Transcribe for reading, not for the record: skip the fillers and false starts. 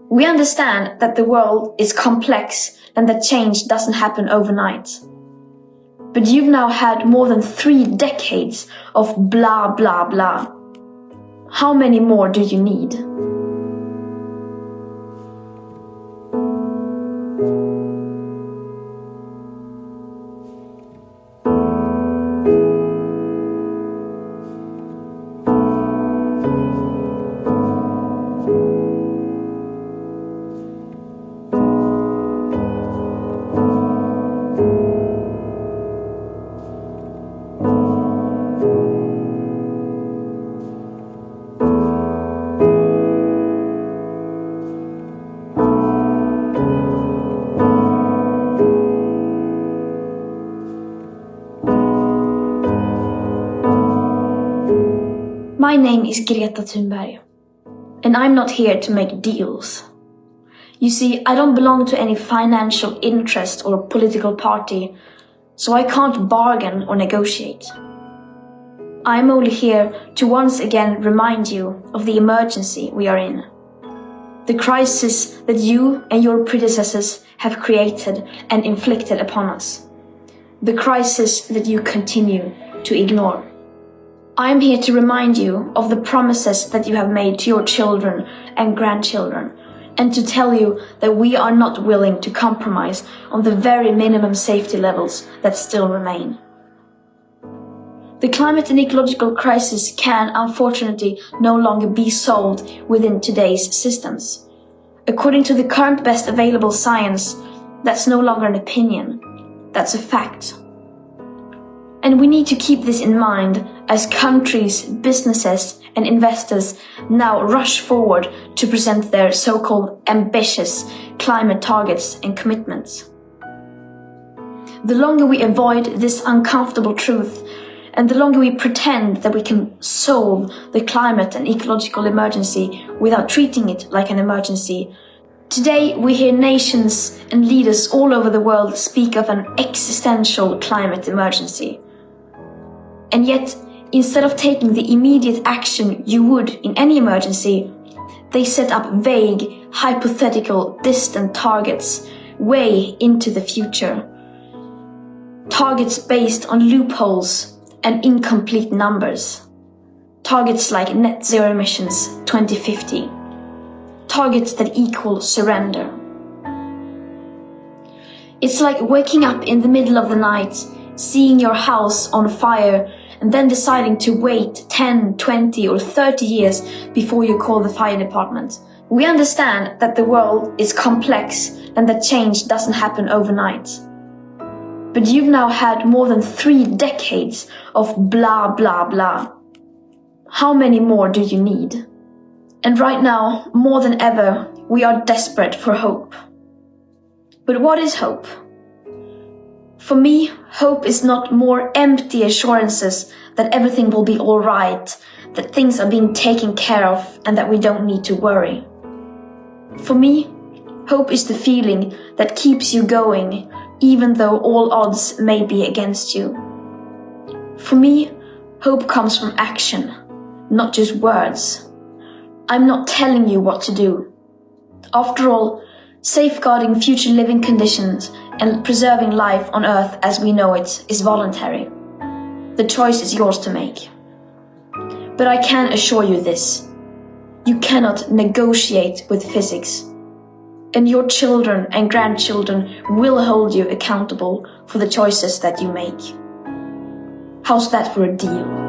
We understand that the world is complex and that change doesn't happen overnight. But you've now had more than 3 decades of blah blah blah. How many more do you need? My name is Greta Thunberg, and I'm not here to make deals. You see, I don't belong to any financial interest or political party, so I can't bargain or negotiate. I'm only here to once again remind you of the emergency we are in. The crisis that you and your predecessors have created and inflicted upon us. The crisis that you continue to ignore. I am here to remind you of the promises that you have made to your children and grandchildren, and to tell you that we are not willing to compromise on the very minimum safety levels that still remain. The climate and ecological crisis can, unfortunately, no longer be solved within today's systems. According to the current best available science, that's no longer an opinion, that's a fact. And we need to keep this in mind as countries, businesses and investors now rush forward to present their so-called ambitious climate targets and commitments. The longer we avoid this uncomfortable truth, and the longer we pretend that we can solve the climate and ecological emergency without treating it like an emergency, today we hear nations and leaders all over the world speak of an existential climate emergency. And yet, instead of taking the immediate action you would in any emergency, they set up vague, hypothetical, distant targets way into the future. Targets based on loopholes and incomplete numbers. Targets like net zero emissions 2050. Targets that equal surrender. It's like waking up in the middle of the night, seeing your house on fire, and then deciding to wait 10, 20 or 30 years before you call the fire department. We understand that the world is complex and that change doesn't happen overnight. But you've now had more than 3 decades of blah blah blah. How many more do you need? And right now, more than ever, we are desperate for hope. But what is hope? For me, hope is not more empty assurances that everything will be all right, that things are being taken care of and that we don't need to worry. For me, hope is the feeling that keeps you going, even though all odds may be against you. For me, hope comes from action, not just words. I'm not telling you what to do. After all, safeguarding future living conditions and preserving life on Earth as we know it is voluntary. The choice is yours to make. But I can assure you this. You cannot negotiate with physics. And your children and grandchildren will hold you accountable for the choices that you make. How's that for a deal?